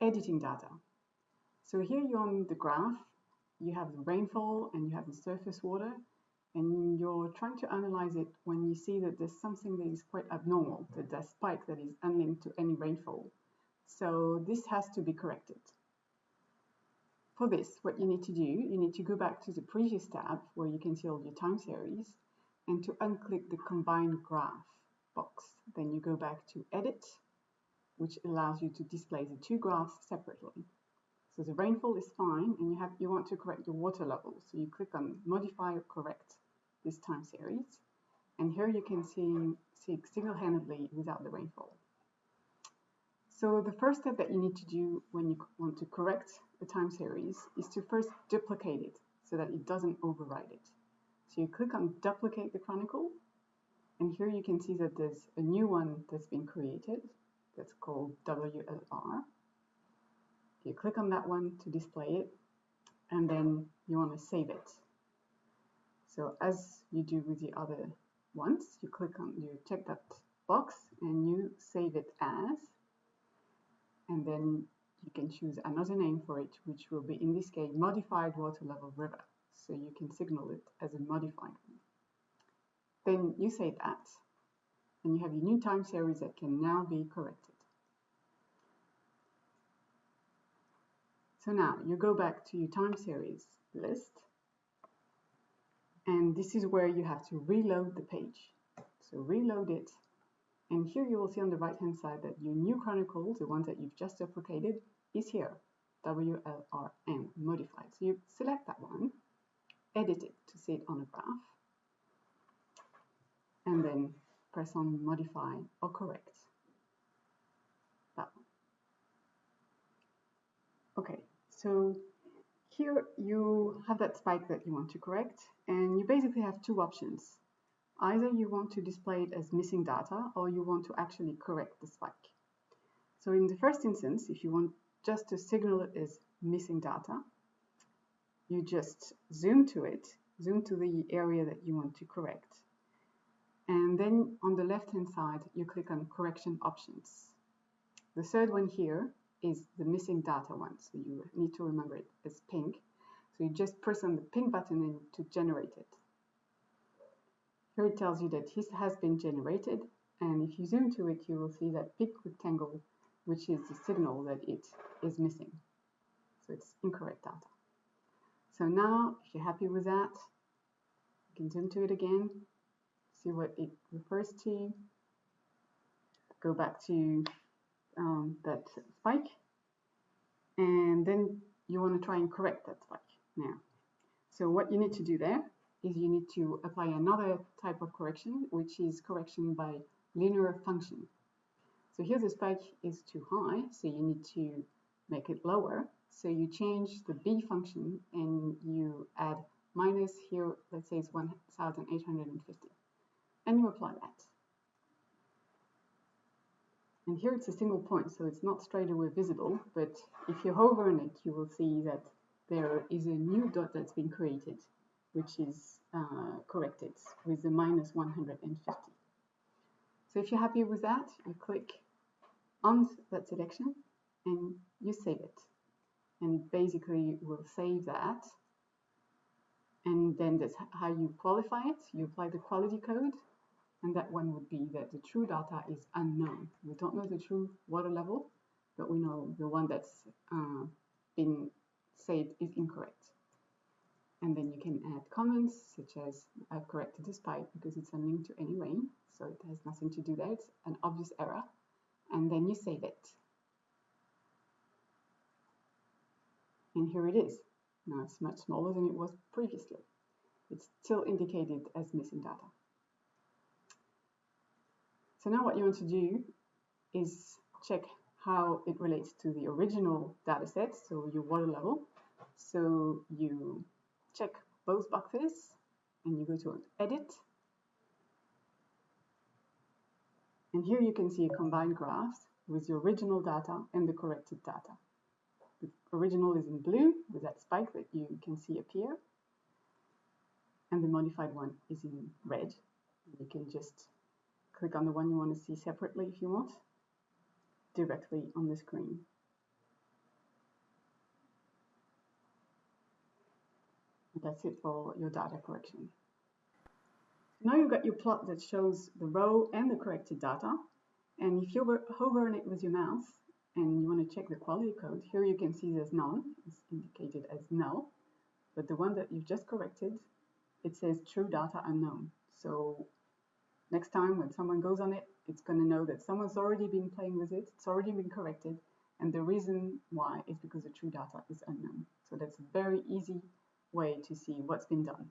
editing data. So here you're on the graph, you have the rainfall and you have the surface water, and you're trying to analyze it when you see that there's something that is quite abnormal, that there's a spike that is unlinked to any rainfall. So this has to be corrected. For this, what you need to do, you need to go back to the previous tab where you can see all your time series, and to unclick the Combine Graph box. Then you go back to Edit, which allows you to display the two graphs separately. So the rainfall is fine, and you want to correct the water level. So you click on Modify or Correct this time series, and here you can see single-handedly without the rainfall. So the first step that you need to do when you want to correct a time series is to first duplicate it so that it doesn't override it. So you click on Duplicate the Chronicle, and here you can see that there's a new one that's been created that's called WLR. You click on that one to display it, and then you want to save it. So as you do with the other ones, you check that box and you save it as, and then you can choose another name for it, which will be, in this case, Modified Water Level River. So you can signal it as a modified one. Then you save that, and you have your new time series that can now be corrected. So now you go back to your time series list, and this is where you have to reload the page. So reload it, and here you will see on the right hand side that your new chronicle, the one that you've just duplicated, is here, WLRM modified. So you select that one, edit it to see it on a graph, and then press on Modify or Correct that one. Okay, so here you have that spike that you want to correct, and you basically have two options. Either you want to display it as missing data, or you want to actually correct the spike. So in the first instance, if you want just to signal it as missing data, you just zoom to it, zoom to the area that you want to correct. And then on the left-hand side, you click on Correction Options. The third one here is the missing data one, so you need to remember it as pink. So you just press on the pink button to generate it. Here it tells you that this has been generated, and if you zoom to it, you will see that pink rectangle, which is the signal that it is missing. So it's incorrect data. So now, if you're happy with that, you can zoom to it again, see what it refers to, go back to that spike, and then you want to try and correct that spike now. So what you need to do there is you need to apply another type of correction, which is correction by linear function. So here the spike is too high, so you need to make it lower. So you change the B function and you add minus here, let's say it's 1,850, and you apply that. And here it's a single point, so it's not straight away visible, but if you hover on it, you will see that there is a new dot that's been created, which is corrected with the minus 150. So if you're happy with that, you click on that selection and you save it. And it basically will save that. And then that's how you qualify it. You apply the quality code, and that one would be that the true data is unknown. We don't know the true water level, but we know the one that's been saved is incorrect. And then you can add comments such as, I've corrected the spike because it's unlinked to any rain, so it has nothing to do there, it's an obvious error, and then you save it. And here it is. Now it's much smaller than it was previously. It's still indicated as missing data. So now what you want to do is check how it relates to the original data set, so your water level. So you check both boxes and you go to Edit. And here you can see a combined graph with the original data and the corrected data. The original is in blue with that spike that you can see appear, and the modified one is in red. You can just click on the one you want to see separately if you want, directly on the screen. that's it for your data correction. Now you've got your plot that shows the row and the corrected data. And if you hover on it with your mouse and you want to check the quality code, here you can see there's none. It's indicated as null. But the one that you've just corrected, it says true data unknown. So next time when someone goes on it, it's going to know that someone's already been playing with it, it's already been corrected, and the reason why is because the true data is unknown. So that's a very easy way to see what's been done.